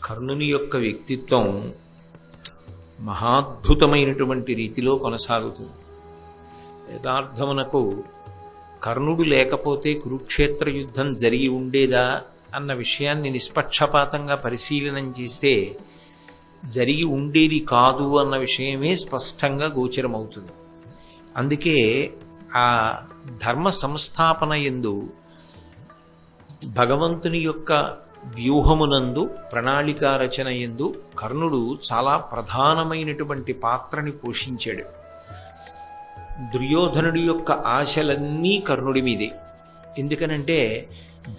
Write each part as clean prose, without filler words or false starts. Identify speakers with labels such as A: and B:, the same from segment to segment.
A: కర్ణుని యొక్క వ్యక్తిత్వం మహాద్భుతమైనటువంటి రీతిలో కొనసాగుతుంది. యథార్థమునకు కర్ణుడు లేకపోతే కురుక్షేత్ర యుద్ధం జరిగి ఉండేదా అన్న విషయాన్ని నిష్పక్షపాతంగా పరిశీలనం చేస్తే జరిగి ఉండేది కాదు అన్న విషయమే స్పష్టంగా గోచరమవుతుంది. అందుకే ఆ ధర్మ సంస్థాపన యందు భగవంతుని యొక్క వ్యూహమునందు ప్రణాళికా రచన యందు కర్ణుడు చాలా ప్రధానమైనటువంటి పాత్రని పోషించాడు. దుర్యోధనుడి యొక్క ఆశలన్నీ కర్ణుడి మీదే. ఎందుకనంటే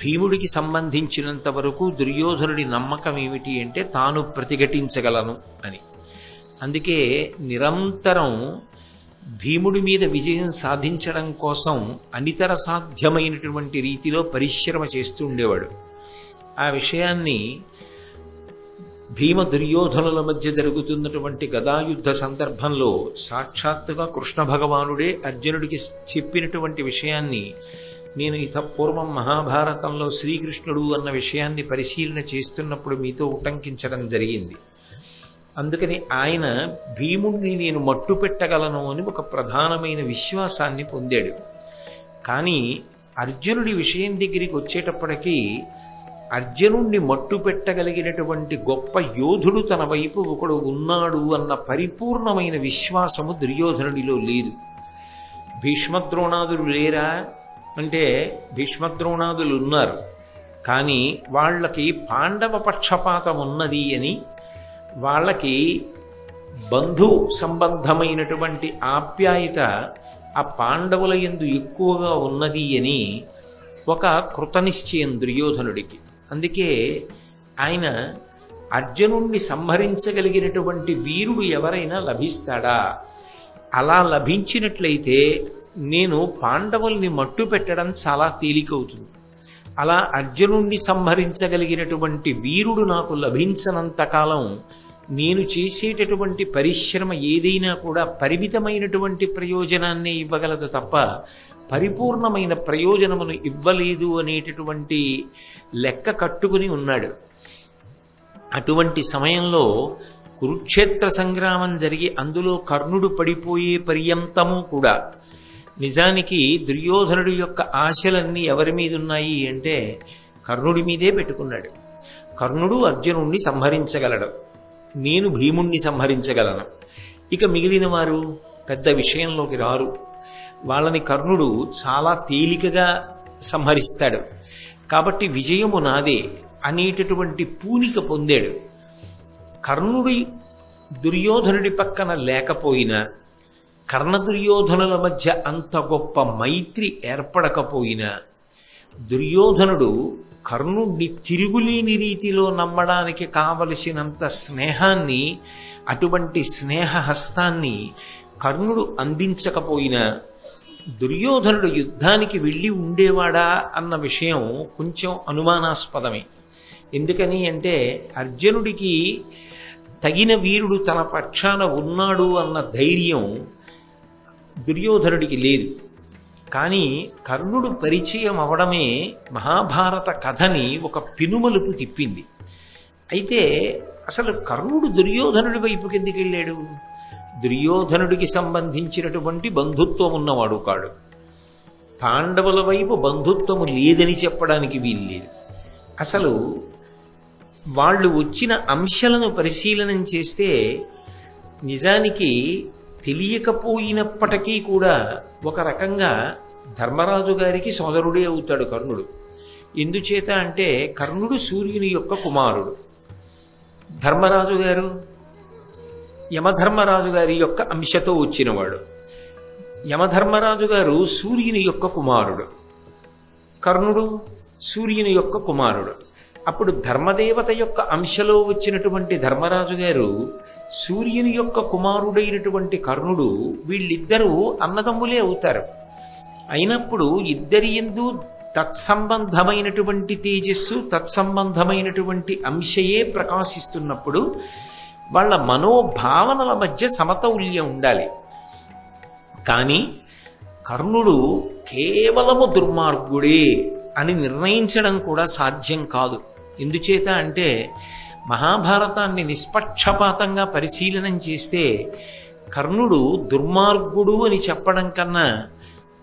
A: భీముడికి సంబంధించినంత వరకు దుర్యోధనుడి నమ్మకం ఏమిటి అంటే తాను ప్రతిఘటించగలను అని. అందుకే నిరంతరం భీముడి మీద విజయం సాధించడం కోసం అనితర సాధ్యమైనటువంటి రీతిలో పరిశ్రమ చేస్తూ ఉండేవాడు. ఆ విషయాన్ని భీమ దుర్యోధనుల మధ్య జరుగుతున్నటువంటి గదాయుద్ధ సందర్భంలో సాక్షాత్తుగా కృష్ణ భగవానుడే అర్జునుడికి చెప్పినటువంటి విషయాన్ని నేను పూర్వం మహాభారతంలో శ్రీకృష్ణుడు అన్న విషయాన్ని పరిశీలన చేస్తున్నప్పుడు మీతో ఉటంకించడం జరిగింది. అందుకని ఆయన భీముడిని నేను మట్టు పెట్టగలను అని ఒక ప్రధానమైన విశ్వాసాన్ని పొందాడు. కానీ అర్జునుడి విషయం దగ్గరికి వచ్చేటప్పటికీ అర్జునుడిని మట్టు పెట్టగలిగినటువంటి గొప్ప యోధుడు తన వైపు ఒకడు ఉన్నాడు అన్న పరిపూర్ణమైన విశ్వాసము దుర్యోధనుడిలో లేదు. భీష్మద్రోణాదులు లేరా అంటే భీష్మద్రోణాదులు ఉన్నారు, కానీ వాళ్ళకి పాండవ పక్షపాతం ఉన్నది అని, వాళ్ళకి బంధు సంబంధమైనటువంటి ఆప్యాయత ఆ పాండవుల యందు ఎక్కువగా ఉన్నది అని ఒక కృతనిశ్చయం దుర్యోధనుడికి. అందుకే ఆయన అర్జునుణ్ణి సంహరించగలిగినటువంటి వీరుడు ఎవరైనా లభిస్తాడా, అలా లభించినట్లయితే నేను పాండవుల్ని మట్టు పెట్టడం చాలా తేలికవుతుంది. అలా అర్జునుణ్ణి సంహరించగలిగినటువంటి వీరుడు నాకు లభించనంతకాలం నేను చేసేటటువంటి పరిశ్రమ ఏదైనా కూడా పరిమితమైనటువంటి ప్రయోజనాన్ని ఇవ్వగలదు తప్ప పరిపూర్ణమైన ప్రయోజనమును ఇవ్వలేదు అనేటటువంటి లెక్క కట్టుకుని ఉన్నాడు. అటువంటి సమయంలో కురుక్షేత్ర సంగ్రామం జరిగి అందులో కర్ణుడు పడిపోయే పర్యంతము కూడా నిజానికి దుర్యోధనుడి యొక్క ఆశలన్నీ ఎవరి మీద ఉన్నాయి అంటే కర్ణుడి మీదే పెట్టుకున్నాడు. కర్ణుడు అర్జునుణ్ణి సంహరించగలడు, నేను భీముణ్ణి సంహరించగలను, ఇక మిగిలిన వారు పెద్ద విషయంలోకి రారు, వాళ్ళని కర్ణుడు చాలా తేలికగా సంహరిస్తాడు, కాబట్టి విజయము నాదే అనేటటువంటి పూనిక పొందాడు. కర్ణుడి దుర్యోధనుడి పక్కన లేకపోయినా, కర్ణ దుర్యోధనుల మధ్య అంత గొప్ప మైత్రి ఏర్పడకపోయినా, దుర్యోధనుడు కర్ణుడిని తిరుగులేని రీతిలో నమ్మడానికి కావలసినంత స్నేహాన్ని, అటువంటి స్నేహహస్తాన్ని కర్ణుడు అందించకపోయినా దుర్యోధనుడు యుద్ధానికి వెళ్ళి ఉండేవాడా అన్న విషయం కొంచెం అనుమానాస్పదమే. ఎందుకని అంటే అర్జునుడికి తగిన వీరుడు తన పక్షాన ఉన్నాడు అన్న ధైర్యం దుర్యోధనుడికి లేదు. కానీ కర్ణుడు పరిచయం అవడమే మహాభారత కథని ఒక పెనుమలుపు తిప్పింది. అయితే అసలు కర్ణుడు దుర్యోధనుడి వైపుకి ఎందుకు వెళ్ళాడు? దుర్యోధనుడికి సంబంధించినటువంటి బంధుత్వం ఉన్నవాడు కాడు. పాండవుల వైపు బంధుత్వము లేదని చెప్పడానికి వీల్లేదు. అసలు వాళ్ళు వచ్చిన అంశాలను పరిశీలనం చేస్తే నిజానికి తెలియకపోయినప్పటికీ కూడా ఒక రకంగా ధర్మరాజు గారికి సోదరుడే అవుతాడు కర్ణుడు. ఎందుచేత అంటే కర్ణుడు సూర్యుని యొక్క కుమారుడు, ధర్మరాజు గారు యమధర్మరాజు గారి యొక్క అంశతో వచ్చినవాడు. యమధర్మరాజు గారు సూర్యుని యొక్క కుమారుడు, కర్ణుడు సూర్యుని యొక్క కుమారుడు. అప్పుడు ధర్మదేవత యొక్క అంశలో వచ్చినటువంటి ధర్మరాజు గారు సూర్యుని యొక్క కుమారుడైనటువంటి కర్ణుడు, వీళ్ళిద్దరూ అన్నదమ్ములే అవుతారు. అయినప్పుడు ఇద్దరి యందు తత్సంబంధమైనటువంటి తేజస్సు, తత్సంబంధమైనటువంటి అంశయే ప్రకాశిస్తున్నప్పుడు వాళ్ళ మనోభావనల మధ్య సమతౌల్యం ఉండాలి. కానీ కర్ణుడు కేవలము దుర్మార్గుడే అని నిర్ణయించడం కూడా సాధ్యం కాదు. ఎందుచేత అంటే మహాభారతాన్ని నిష్పక్షపాతంగా పరిశీలనం చేస్తే కర్ణుడు దుర్మార్గుడు అని చెప్పడం కన్నా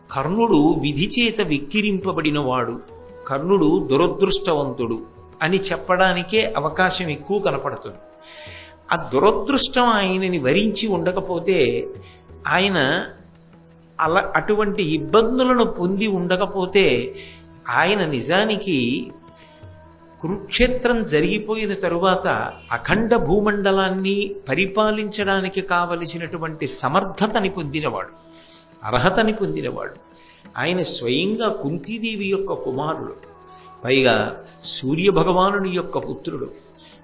A: కర్ణుడు విధి చేత విక్కిరింపబడినవాడు, కర్ణుడు దురదృష్టవంతుడు అని చెప్పడానికే అవకాశం ఎక్కువ కనపడుతుంది. ఆ దురదృష్టం ఆయనని వరించి ఉండకపోతే, ఆయన అటువంటి ఇబ్బందులను పొంది ఉండకపోతే, ఆయన నిజానికి కురుక్షేత్రం జరిగిపోయిన తరువాత అఖండ భూమండలాన్ని పరిపాలించడానికి కావలసినటువంటి సమర్థతని పొందినవాడు, అర్హతని పొందినవాడు. ఆయన స్వయంగా కుంతీదేవి యొక్క కుమారుడు, పైగా సూర్యభగవానుని యొక్క పుత్రుడు.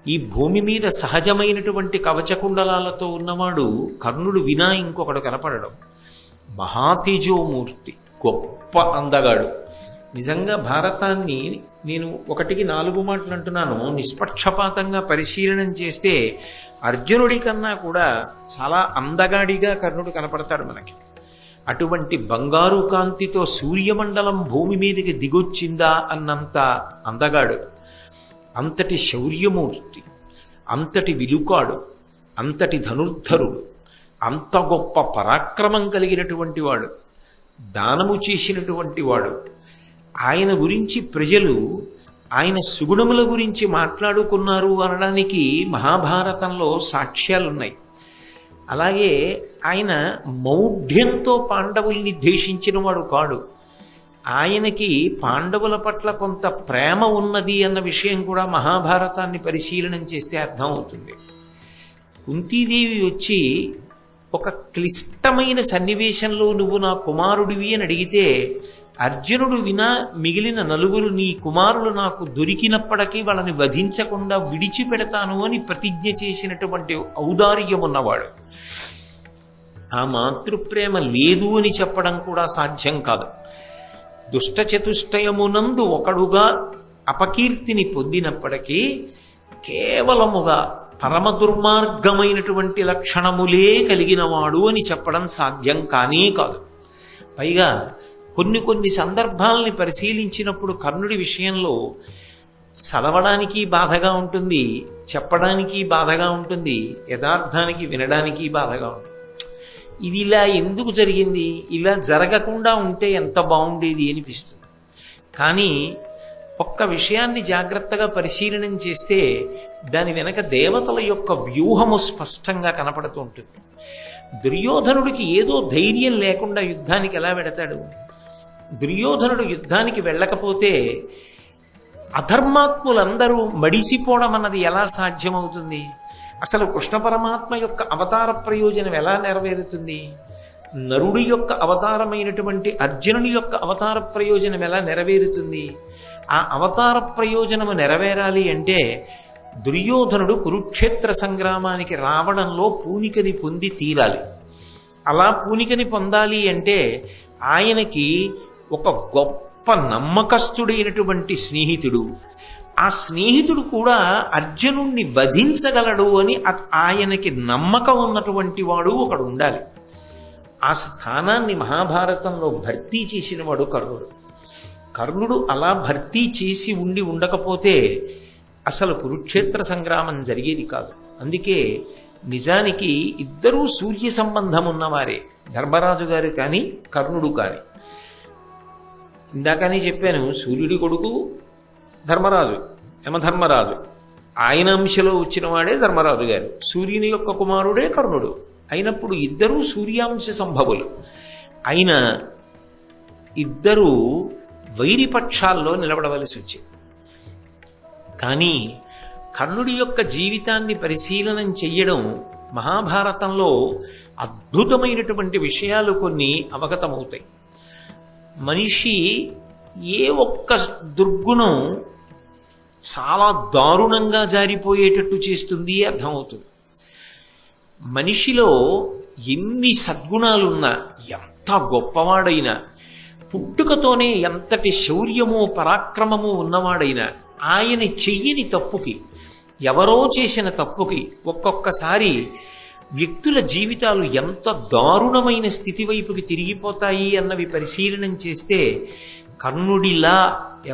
A: ఈ భూమి మీద సహజమైనటువంటి కవచకుండలాలతో ఉన్నవాడు కర్ణుడు వినా ఇంకొకడు కనపడడం. మహాతేజోమూర్తి, గొప్ప అందగాడు. నిజంగా భారతాన్ని నేను 1కి 4 మాటలు అంటున్నాను, నిష్పక్షపాతంగా పరిశీలనం చేస్తే అర్జునుడి కన్నా కూడా చాలా అందగాడిగా కర్ణుడు కనపడతాడు మనకి. అటువంటి బంగారు కాంతితో సూర్యమండలం భూమి మీదకి దిగొచ్చిందా అన్నంత అందగాడు, అంతటి శౌర్యమూర్తి, అంతటి విలుకాడు, అంతటి ధనుర్ధరుడు, అంత గొప్ప పరాక్రమం కలిగినటువంటి వాడు, దానము చేసినటువంటి వాడు. ఆయన గురించి ప్రజలు ఆయన సుగుణముల గురించి మాట్లాడుకున్నారు అనడానికి మహాభారతంలో సాక్ష్యాలున్నాయి. అలాగే ఆయన మౌఢ్యంతో పాండవుల్ని ద్వేషించిన వాడు కాడు. ఆయనకి పాండవుల పట్ల కొంత ప్రేమ ఉన్నది అన్న విషయం కూడా మహాభారతాన్ని పరిశీలనం చేస్తే అర్థమవుతుంది. కుంతీదేవి వచ్చి ఒక క్లిష్టమైన సన్నివేశంలో నువ్వు నా కుమారుడివి అని అడిగితే, అర్జునుడు వినా మిగిలిన 4 నీ కుమారులు నాకు దొరికినప్పటికీ వాళ్ళని వధించకుండా విడిచిపెడతాను అని ప్రతిజ్ఞ చేసినటువంటి ఔదార్యం ఉన్నవాడు. ఆ మాతృప్రేమ లేదు అని చెప్పడం కూడా సాధ్యం కాదు. దుష్ట చతుష్టయమునందు ఒకడుగా అపకీర్తిని పొందినప్పటికీ కేవలముగా పరమ దుర్మార్గమైనటువంటి లక్షణములే కలిగినవాడు అని చెప్పడం సాధ్యం కానే కాదు. పైగా కొన్ని సందర్భాలని పరిశీలించినప్పుడు కర్ణుడి విషయంలో చదవడానికి బాధగా ఉంటుంది, చెప్పడానికి బాధగా ఉంటుంది, యథార్థానికి వినడానికి బాధగా ఉంటుంది. ఇది ఇలా ఎందుకు జరిగింది, ఇలా జరగకుండా ఉంటే ఎంత బాగుండేది అనిపిస్తుంది. కానీ ఒక్క విషయాన్ని జాగ్రత్తగా పరిశీలనం చేస్తే దాని వెనక దేవతల యొక్క వ్యూహము స్పష్టంగా కనపడుతూ ఉంటుంది. దుర్యోధనుడికి ఏదో ధైర్యం లేకుండా యుద్ధానికి ఎలా వెడతాడు? దుర్యోధనుడు యుద్ధానికి వెళ్ళకపోతే అధర్మాత్ములందరూ మడిసిపోవడం అన్నది ఎలా సాధ్యమవుతుంది? అసలు కృష్ణ పరమాత్మ యొక్క అవతార ప్రయోజనం ఎలా నెరవేరుతుంది? నరుడి యొక్క అవతారమైనటువంటి అర్జునుని యొక్క అవతార ప్రయోజనం ఎలా నెరవేరుతుంది? ఆ అవతార ప్రయోజనము నెరవేరాలి అంటే దుర్యోధనుడు కురుక్షేత్ర సంగ్రామానికి రావడంలో పూనికని పొంది తీరాలి. అలా పూనికని పొందాలి అంటే ఆయనకి ఒక గొప్ప నమ్మకస్తుడైనటువంటి స్నేహితుడు, ఆ స్నేహితుడు కూడా అర్జునుణ్ణి వధించగలడు అని ఆయనకి నమ్మకం ఉన్నటువంటి వాడు ఒకడు ఉండాలి. ఆ స్థానాన్ని మహాభారతంలో భర్తీ చేసిన వాడు కర్ణుడు. కర్ణుడు అలా భర్తీ చేసి ఉండకపోతే అసలు కురుక్షేత్ర సంగ్రామం జరిగేది కాదు. అందుకే నిజానికి ఇద్దరూ సూర్య సంబంధం ఉన్నవారే, ధర్మరాజు గారు కానీ కర్ణుడు కానీ. ఇందాకనే చెప్పాను, సూర్యుడి కొడుకు ధర్మరాజు, యమధర్మరాజు, ఆయన అంశలో వచ్చిన వాడే ధర్మరాజు గారు, సూర్యుని యొక్క కుమారుడే కర్ణుడు. అయినప్పుడు ఇద్దరూ సూర్యాంశ సంభవులు అయిన ఇద్దరూ వైరిపక్షాల్లో నిలబడవలసి వచ్చింది. కానీ కర్ణుడి యొక్క జీవితాన్ని పరిశీలనం చెయ్యడం మహాభారతంలో అద్భుతమైనటువంటి విషయాలు కొన్ని అవగతమవుతాయి. మనిషి ఏ ఒక్క దుర్గుణం చాలా దారుణంగా జారిపోయేటట్టు చేస్తుంది అర్థమవుతుంది. మనిషిలో ఎన్ని సద్గుణాలున్నా, ఎంత గొప్పవాడైనా, పుట్టుకతోనే ఎంతటి శౌర్యమో పరాక్రమమో ఉన్నవాడైనా, ఆయన చెయ్యని తప్పుకి, ఎవరో చేసిన తప్పుకి ఒక్కొక్కసారి వ్యక్తుల జీవితాలు ఎంత దారుణమైన స్థితి వైపుకి తిరిగిపోతాయి అన్నవి పరిశీలనం చేస్తే కర్ణుడిలా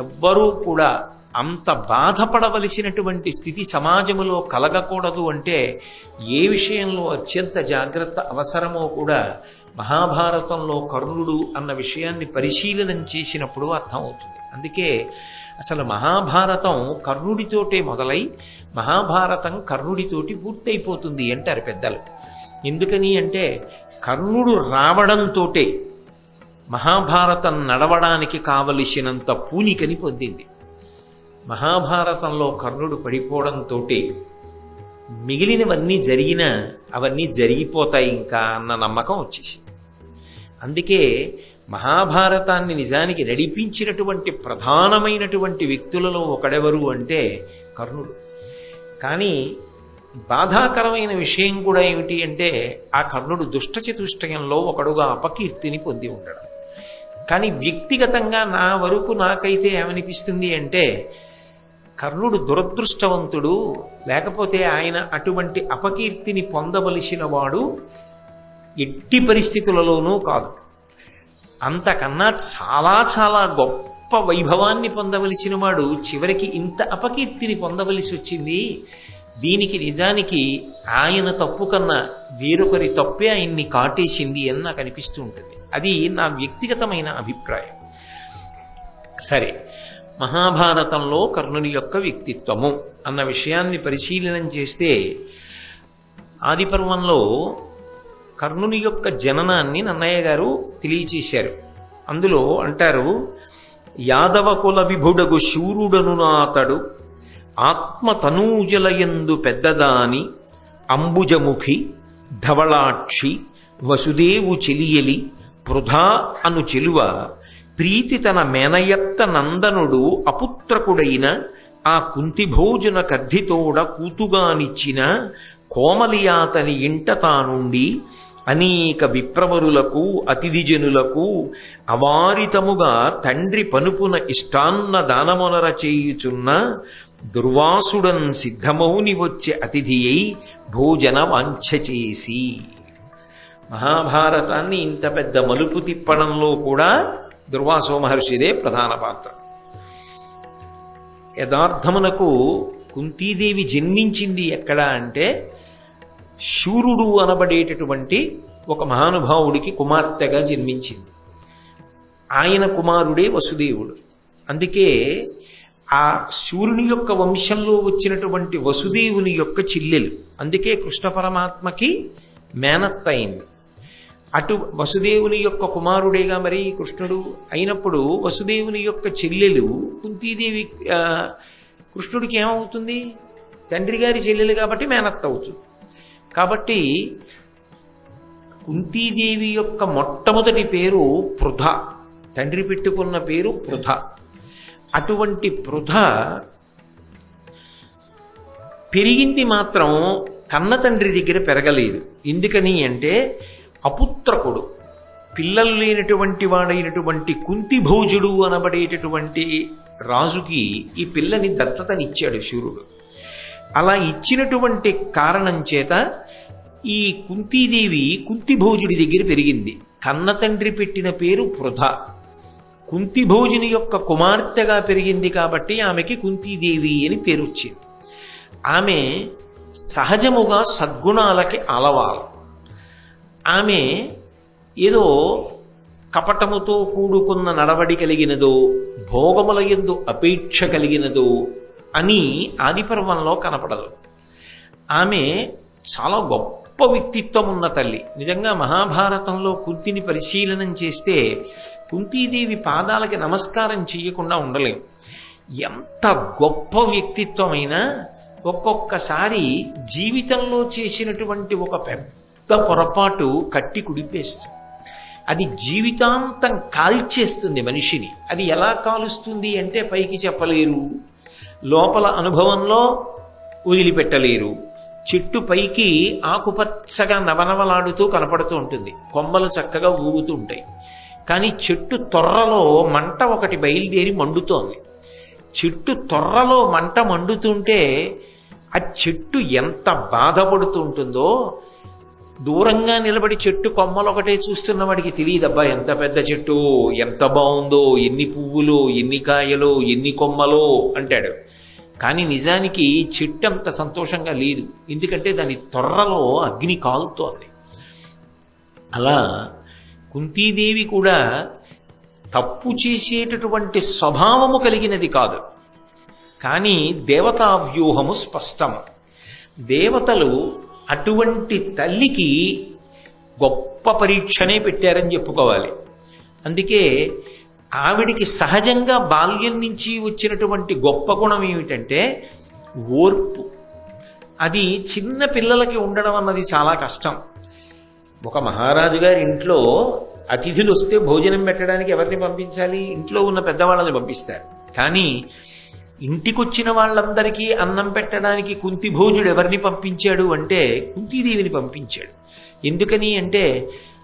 A: ఎవ్వరూ కూడా అంత బాధపడవలసినటువంటి స్థితి సమాజములో కలగకూడదు అంటే ఏ విషయంలో అత్యంత జాగ్రత్త అవసరమో కూడా మహాభారతంలో కర్ణుడు అన్న విషయాన్ని పరిశీలనం చేసినప్పుడు అర్థమవుతుంది. అందుకే అసలు మహాభారతం కర్ణుడితోటే మొదలై మహాభారతం కర్ణుడితోటి పూర్తయిపోతుంది అంటారు పెద్దలు. ఎందుకని అంటే కర్ణుడు రావడంతోటే మహాభారతం నడవడానికి కావలసినంత పూనికని పొందింది. మహాభారతంలో కర్ణుడు పడిపోవడంతో మిగిలినవన్నీ జరిగినా అవన్నీ జరిగిపోతాయి ఇంకా అన్న నమ్మకం వచ్చేసింది. అందుకే మహాభారతాన్ని నిజానికి నడిపించినటువంటి ప్రధానమైనటువంటి వ్యక్తులలో ఒకడెవరు అంటే కర్ణుడు. కానీ బాధాకరమైన విషయం కూడా ఏమిటి అంటే ఆ కర్ణుడు దుష్టచతుష్టయంలో ఒకడుగా అపకీర్తిని పొంది ఉండడం. కానీ వ్యక్తిగతంగా నా వరకు నాకైతే ఏమనిపిస్తుంది అంటే కర్ణుడు దురదృష్టవంతుడు, లేకపోతే ఆయన అటువంటి అపకీర్తిని పొందవలసిన వాడు ఎట్టి పరిస్థితులలోనూ కాదు. అంతకన్నా చాలా చాలా గొప్ప వైభవాన్ని పొందవలసిన వాడు చివరికి ఇంత అపకీర్తిని పొందవలసి వచ్చింది. దీనికి నిజానికి ఆయన తప్పు కన్నా వేరొకరి తప్పే ఆయన్ని కాటేసింది అని నాకు అనిపిస్తూ ఉంటుంది. అది నా వ్యక్తిగతమైన అభిప్రాయం. సరే, మహాభారతంలో కర్ణుని యొక్క వ్యక్తిత్వము అన్న విషయాన్ని పరిశీలనం చేస్తే ఆదిపర్వంలో కర్ణుని యొక్క జననాన్ని నన్నయ్య గారు తెలియచేశారు. అందులో అంటారు, యాదవ కుల విభుడగు శూరుడను నాతడు ఆత్మతనూజలయందు పెద్దదాని అంబుజముఖి ధవళాక్షి వసుదేవు చెలియలి పృథా అను చెలువ ప్రీతి తన మేనయప్త నందనుడు అపుత్రకుడైన ఆ కుంతిభోజన కర్ధితోడ కూతుగానిచ్చిన కోమలియాతని ఇంట తానుండి అనేక విప్రవరులకు అతిథిజనులకు అవారితముగా తండ్రి పనుపున ఇష్టాన్న దానమునర చేయుచున్న దుర్వాసుడన్ సిద్ధమౌని వచ్చే అతిథి అయి భోజన వాంఛ చేసి. మహాభారతాన్ని ఇంత పెద్ద మలుపు తిప్పడంలో కూడా దుర్వాసో మహర్షిదే ప్రధాన పాత్ర. యథార్థమునకు కుంతీదేవి జన్మించింది ఎక్కడ అంటే శూరుడు అనబడేటటువంటి ఒక మహానుభావుడికి కుమార్తెగా జన్మించింది. ఆయన కుమారుడే వసుదేవుడు. అందుకే ఆ శూరుని యొక్క వంశంలో వచ్చినటువంటి వసుదేవుని యొక్క చెల్లెలు. అందుకే కృష్ణ పరమాత్మకి మేనత్త అయింది. అటు వసుదేవుని యొక్క కుమారుడేగా మరి కృష్ణుడు అయినప్పుడు వసుదేవుని యొక్క చెల్లెలు కుంతీదేవి కృష్ణుడికి ఏమవుతుంది? తండ్రి గారి చెల్లెలు కాబట్టి మేనత్త అవుతుంది. కాబట్టి కుంతీదేవి యొక్క మొట్టమొదటి పేరు పృథ, తండ్రి పెట్టుకున్న పేరు పృథ. అటువంటి పృథ పెరిగింది మాత్రం కన్న తండ్రి దగ్గర పెరగలేదు. ఎందుకని అంటే అపుత్రకుడు, పిల్లలు లేనటువంటి వాడైనటువంటి కుంతిభోజుడు అనబడేటటువంటి రాజుకి ఈ పిల్లని దత్తతనిచ్చాడు శూరుడు. అలా ఇచ్చినటువంటి కారణం చేత ఈ కుంతీదేవి కుంతిభోజుడి దగ్గర పెరిగింది. కన్న తండ్రి పెట్టిన పేరు పృథ. కుంతిభోజుని యొక్క కుమార్తెగా పెరిగింది కాబట్టి ఆమెకి కుంతీదేవి అని పేరు వచ్చింది. ఆమె సహజముగా సద్గుణాలకి అలవాలు. ఆమె ఏదో కపటముతో కూడుకున్న నడవడి కలిగినదో భోగముల యందు అపేక్ష కలిగినదో అని ఆదిపర్వంలో కనపడదు. ఆమె చాలా గొప్ప వ్యక్తిత్వం ఉన్న తల్లి. నిజంగా మహాభారతంలో కుంతిని పరిశీలనం చేస్తే కుంతీదేవి పాదాలకి నమస్కారం చేయకుండా ఉండలేం. ఎంత గొప్ప వ్యక్తిత్వమైనా ఒక్కొక్కసారి జీవితంలో చేసినటువంటి ఒక పెద్ద పొరపాటు కట్టి కుడిపేస్తుంది. అది జీవితాంతం కాల్చేస్తుంది మనిషిని. అది ఎలా కాలుస్తుంది అంటే పైకి చెప్పలేరు, లోపల అనుభవంలో వదిలిపెట్టలేరు. చెట్టు పైకి ఆకుపచ్చగా నవనవలాడుతూ కనపడుతూ ఉంటుంది, కొమ్మలు చక్కగా ఊగుతూ ఉంటాయి. కానీ చెట్టు తొర్రలో మంట ఒకటి బయలుదేరి మండుతోంది. చెట్టు తొర్రలో మంట మండుతుంటే ఆ చెట్టు ఎంత బాధపడుతూ ఉంటుందో దూరంగా నిలబడి చెట్టు కొమ్మలు ఒకటే చూస్తున్న వాడికి తెలియదబ్బా ఎంత పెద్ద చెట్టు, ఎంత బాగుందో, ఎన్ని పువ్వులు, ఎన్ని కాయలు, ఎన్ని కొమ్మలో అంటాడు. కానీ నిజానికి చెట్టు అంత సంతోషంగా లేదు, ఎందుకంటే దాని తొర్రలో అగ్ని కాలుతోంది. అలా కుంతీదేవి కూడా తప్పు చేసేటటువంటి స్వభావము కలిగినది కాదు, కానీ దేవతా వ్యూహము స్పష్టము. దేవతలు అటువంటి తల్లికి గొప్ప పరీక్షనే పెట్టారని చెప్పుకోవాలి. అందుకే ఆవిడికి సహజంగా బాల్యం నుంచి వచ్చినటువంటి గొప్ప గుణం ఏమిటంటే ఓర్పు. అది చిన్న పిల్లలకి ఉండడం అన్నది చాలా కష్టం. ఒక మహారాజు గారి ఇంట్లో అతిథులు వస్తే భోజనం పెట్టడానికి ఎవరిని పంపించాలి? ఇంట్లో ఉన్న పెద్దవాళ్ళని పంపిస్తారు. కానీ ఇంటికొచ్చిన వాళ్ళందరికీ అన్నం పెట్టడానికి కుంతి భోజుడు ఎవరిని పంపించాడు అంటే కుంతీదేవిని పంపించాడు. ఎందుకని అంటే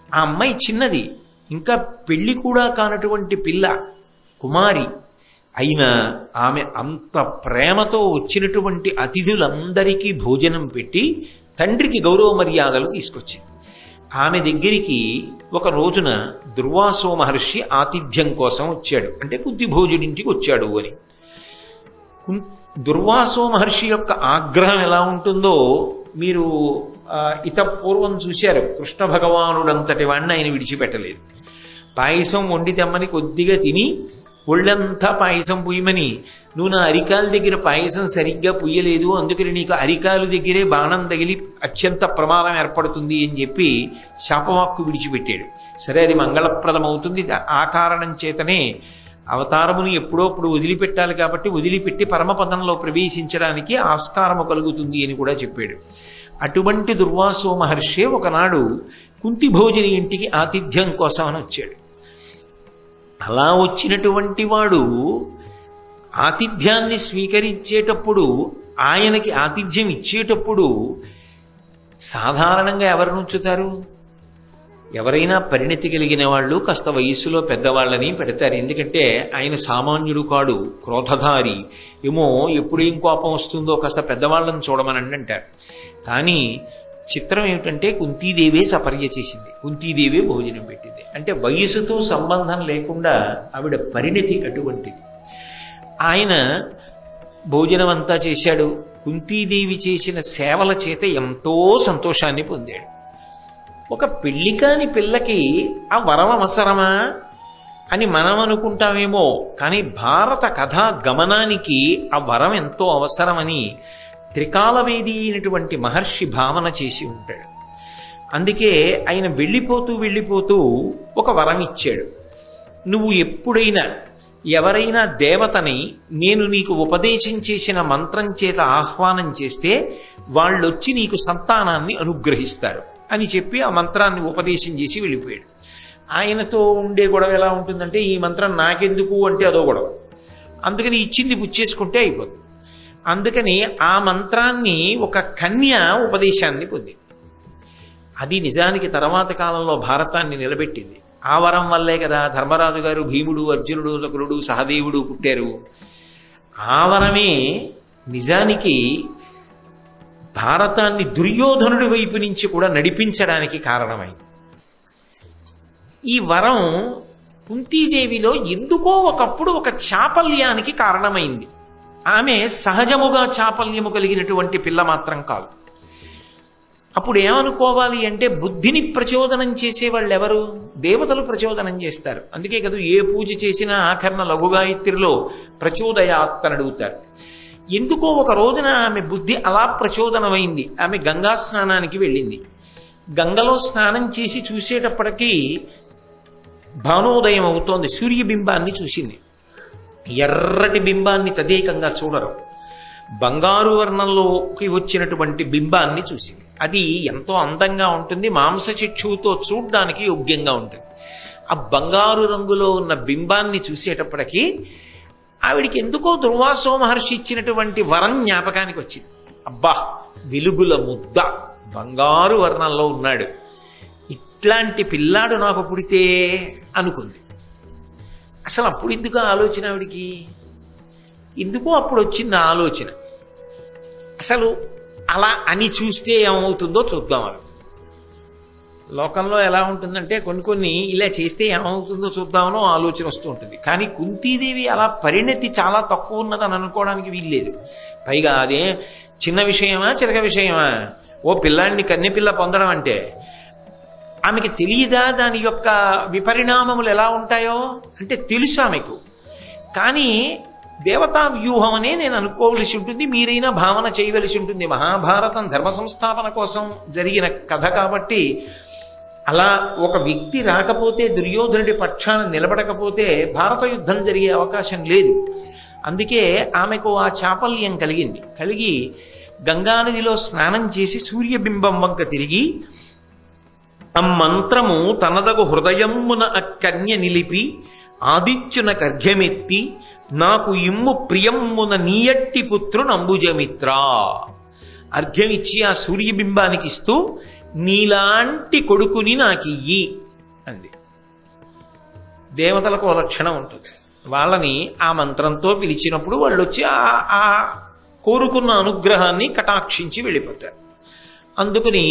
A: ఆ అమ్మాయి చిన్నది, ఇంకా పెళ్లి కూడా కానటువంటి పిల్ల, కుమారి అయినా ఆమె అంత ప్రేమతో వచ్చినటువంటి అతిథులందరికీ భోజనం పెట్టి తండ్రికి గౌరవ మర్యాదలు తీసుకొచ్చింది. ఆమె దగ్గరికి ఒక రోజున దుర్వాసో మహర్షి ఆతిథ్యం కోసం వచ్చాడు, అంటే కుంతి భోజుడింటికి వచ్చాడు అని. దుర్వాసో మహర్షి యొక్క ఆగ్రహం ఎలా ఉంటుందో మీరు పూర్వం చూశారు. కృష్ణ భగవానుడంతటి వాడిని ఆయన విడిచిపెట్టలేదు. పాయసం వండి తెమ్మని కొద్దిగా తిని ఒళ్ళంతా పాయసం పుయ్యమని, నువ్వు నా అరికాల దగ్గర పాయసం సరిగ్గా పుయ్యలేదు, అందుకని నీకు అరికాలు దగ్గరే బాణం తగిలి అత్యంత ప్రమాదం ఏర్పడుతుంది అని చెప్పి శాపవాక్కు విడిచిపెట్టాడు. సరే, అది మంగళప్రదం అవుతుంది, ఆ కారణం చేతనే అవతారముని ఎప్పుడోప్పుడు వదిలిపెట్టాలి కాబట్టి వదిలిపెట్టి పరమపదంలో ప్రవేశించడానికి ఆస్కారము కలుగుతుంది అని కూడా చెప్పాడు. అటువంటి దుర్వాసో మహర్షి ఒకనాడు కుంతి భోజని ఇంటికి ఆతిథ్యం కోసం అని వచ్చాడు. అలా వచ్చినటువంటి వాడు ఆతిథ్యాన్ని స్వీకరించేటప్పుడు, ఆయనకి ఆతిథ్యం ఇచ్చేటప్పుడు సాధారణంగా ఎవరు నుంచుతారు? ఎవరైనా పరిణతి కలిగిన వాళ్ళు కాస్త వయస్సులో పెద్దవాళ్ళని పెడతారు. ఎందుకంటే ఆయన సామాన్యుడు కాడు, క్రోధధారి, ఏమో ఎప్పుడేం కోపం వస్తుందో కాస్త పెద్దవాళ్ళని చూడమని అంటారు. కానీ చిత్రం ఏమిటంటే కుంతీదేవే సపర్య చేసింది, కుంతీదేవే భోజనం పెట్టింది. అంటే వయసుతో సంబంధం లేకుండా ఆవిడ పరిణతి అటువంటిది. ఆయన భోజనం అంతా చేశాడు. కుంతీదేవి చేసిన సేవల చేత ఎంతో సంతోషాన్ని పొందాడు. ఒక పెళ్లి కాని పిల్లకి ఆ వరం అవసరమా అని మనం అనుకుంటామేమో, కానీ భారత కథా గమనానికి ఆ వరం ఎంతో అవసరమని త్రికాలవేది అయినటువంటి మహర్షి భావన చేసి ఉంటాడు. అందుకే ఆయన వెళ్ళిపోతూ ఒక వరం ఇచ్చాడు. నువ్వు ఎప్పుడైనా ఎవరైనా దేవతని నేను నీకు ఉపదేశం చేసిన మంత్రం చేత ఆహ్వానం చేస్తే వాళ్ళొచ్చి నీకు సంతానాన్ని అనుగ్రహిస్తారు అని చెప్పి ఆ మంత్రాన్ని ఉపదేశం చేసి వెళ్ళిపోయాడు. ఆయనతో ఉండే గొడవ ఎలా ఉంటుందంటే, ఈ మంత్రం నాకెందుకు అంటే అదో గొడవ, అందుకని ఇచ్చింది పుచ్చేసుకుంటే అయిపోతుంది. అందుకని ఆ మంత్రాన్ని ఒక కన్య ఉపదేశాన్ని పొందింది. అది నిజానికి తర్వాత కాలంలో భారతాన్ని నిలబెట్టింది. ఆ వరం వల్లే కదా ధర్మరాజు గారు, భీముడు, అర్జునుడు, నకులుడు, సహదేవుడు పుట్టారు. ఆ వరమే నిజానికి భారతాన్ని దుర్యోధనుడి వైపు నుంచి కూడా నడిపించడానికి కారణమైంది. ఈ వరం కుంతీదేవిలో ఎందుకో ఒకప్పుడు ఒక చాపల్యానికి కారణమైంది. ఆమె సహజముగా చాపల్యము కలిగినటువంటి పిల్ల మాత్రం కాదు. అప్పుడు ఏమనుకోవాలి అంటే, బుద్ధిని ప్రచోదనం చేసేవాళ్ళు ఎవరు? దేవతలు ప్రచోదనం చేస్తారు. అందుకే కదా ఏ పూజ చేసినా ఆఖరణ లఘుగాయత్రిలో ప్రచోదయాత్ అని అడుగుతారు. ఎందుకో ఒక రోజున ఆమె బుద్ధి అలా ప్రచోదనమైంది. ఆమె గంగా స్నానానికి వెళ్ళింది. గంగలో స్నానం చేసి చూసేటప్పటికీ భానోదయం అవుతోంది. సూర్యబింబాన్ని చూసింది. ఎర్రటి బింబాన్ని తదేకంగా చూడరు, బంగారు వర్ణంలోకి వచ్చినటువంటి బింబాన్ని చూసింది. అది ఎంతో అందంగా ఉంటుంది, మాంసచిక్షువుతో చూడ్డానికి యోగ్యంగా ఉంటుంది. ఆ బంగారు రంగులో ఉన్న బింబాన్ని చూసేటప్పటికీ ఆవిడికి ఎందుకో దుర్వాసో మహర్షి ఇచ్చినటువంటి వరం జ్ఞాపకానికి వచ్చింది. అబ్బా, వెలుగుల ముద్ద, బంగారు వర్ణంలో ఉన్నాడు, ఇట్లాంటి పిల్లాడు నాకు పుడితే అనుకుంది. అసలు అప్పుడు ఎందుకు ఆలోచన ఆవిడికి? ఎందుకో అప్పుడు వచ్చింది ఆలోచన. అసలు అలా అని చూస్తే ఏమవుతుందో చూద్దాం. లోకంలో ఎలా ఉంటుందంటే కొన్ని ఇలా చేస్తే ఏమవుతుందో చూద్దామనో ఆలోచన వస్తూ ఉంటుంది. కానీ కుంతీదేవి అలా పరిణతి చాలా తక్కువ ఉన్నదని అనుకోవడానికి వీల్లేదు. పైగా అదే చిన్న విషయమా చిరక విషయమా? ఓ పిల్లాడిని కన్నెపిల్ల పొందడం అంటే ఆమెకి తెలియదా దాని యొక్క విపరిణామములు ఎలా ఉంటాయో? అంటే తెలుసు ఆమెకు. కానీ దేవతా వ్యూహం అనే నేను అనుకోవలసి ఉంటుంది, మీరైనా భావన చేయవలసి ఉంటుంది. మహాభారతం ధర్మ సంస్థాపన కోసం జరిగిన కథ కాబట్టి అలా ఒక వ్యక్తి రాకపోతే, దుర్యోధనుడి పక్షాన నిలబడకపోతే భారత యుద్ధం జరిగే అవకాశం లేదు. అందుకే ఆమెకు ఆ చాపల్యం కలిగి గంగానదిలో స్నానం చేసి సూర్యబింబం వంక తిరిగి అమ్మంత్రము తనదగు హృదయమున అక్కన్య నిలిపి ఆదిత్యున కర్ఘ్యమెత్తి నాకు ఇమ్ము ప్రియమ్మున నీయట్టి పుత్రునంబుజమిత్ర అర్ఘ్యమిచ్చి ఆ సూర్యబింబానికి ఇస్తూ నీలాంటి కొడుకుని నాకియ్యి అంది. దేవతలకు ఒక లక్షణం ఉంటుంది. వాళ్ళని ఆ మంత్రంతో పిలిచినప్పుడు వాళ్ళు వచ్చి ఆ కోరుకున్న అనుగ్రహాన్ని కటాక్షించి వెళ్ళిపోతారు. అందుకని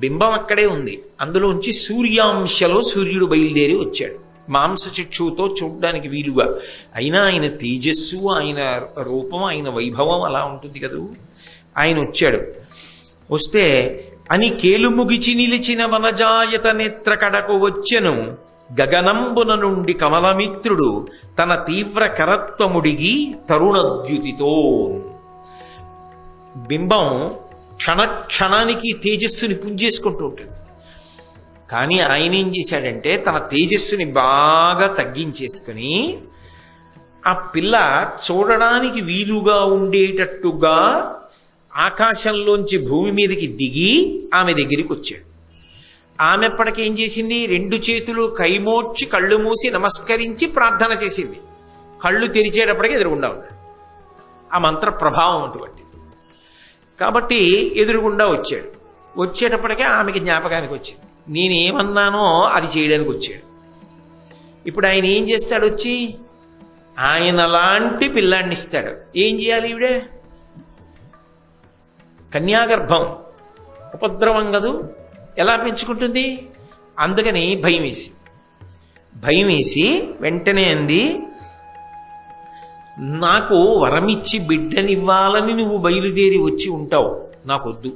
A: బింబం అక్కడే ఉంది. అందులోంచి సూర్యాంశలో సూర్యుడు బయలుదేరి వచ్చాడు, మాంసచక్షువుతో చూడ్డానికి వీలుగా. అయినా ఆయన తేజస్సు, ఆయన రూపం, ఆయన వైభవం అలా ఉంటుంది కదూ. ఆయన వచ్చాడు. వస్తే అని కేలుముగిచి నిలిచిన వనజాయత నేత్ర కడకు వచ్చెను గగనంబున నుండి కమలమిత్రుడు తన తీవ్ర కరత్వముడిగి తరుణద్యుతితో. బింబం క్షణానికి తేజస్సుని పుంజేసుకుంటూ ఉంటుంది. కానీ ఆయన ఏం చేశాడంటే తన తేజస్సుని బాగా తగ్గించేసుకుని ఆ పిల్ల చూడడానికి వీలుగా ఉండేటట్టుగా ఆకాశంలోంచి భూమి మీదకి దిగి ఆమె దగ్గరికి వచ్చాడు. ఆమె ఎప్పటికేం చేసింది? 2 చేతులు కైమోడ్చి కళ్ళు మూసి నమస్కరించి ప్రార్థన చేసింది. కళ్ళు తెరిచేటప్పటికి ఎదురుగుండా ఉన్నాడు. ఆ మంత్ర ప్రభావం అటువంటి. కాబట్టి ఎదురుగుండా వచ్చాడు. వచ్చేటప్పటికే ఆమెకి జ్ఞాపకానికి వచ్చింది, నేనేమన్నానో అది చేయడానికి వచ్చాడు. ఇప్పుడు ఆయన ఏం చేస్తాడు? వచ్చి ఆయన లాంటి పిల్లాడిని ఇస్తాడు. ఏం చేయాలి? ఈవిడే కన్యాగర్భం, ఉపద్రవం కదూ, ఎలా పెంచుకుంటుంది? అందుకని భయం వేసి వెంటనే అంది, నాకు వరమిచ్చి బిడ్డనివ్వాలని నువ్వు బయలుదేరి వచ్చి ఉంటావు, నాకొద్దు.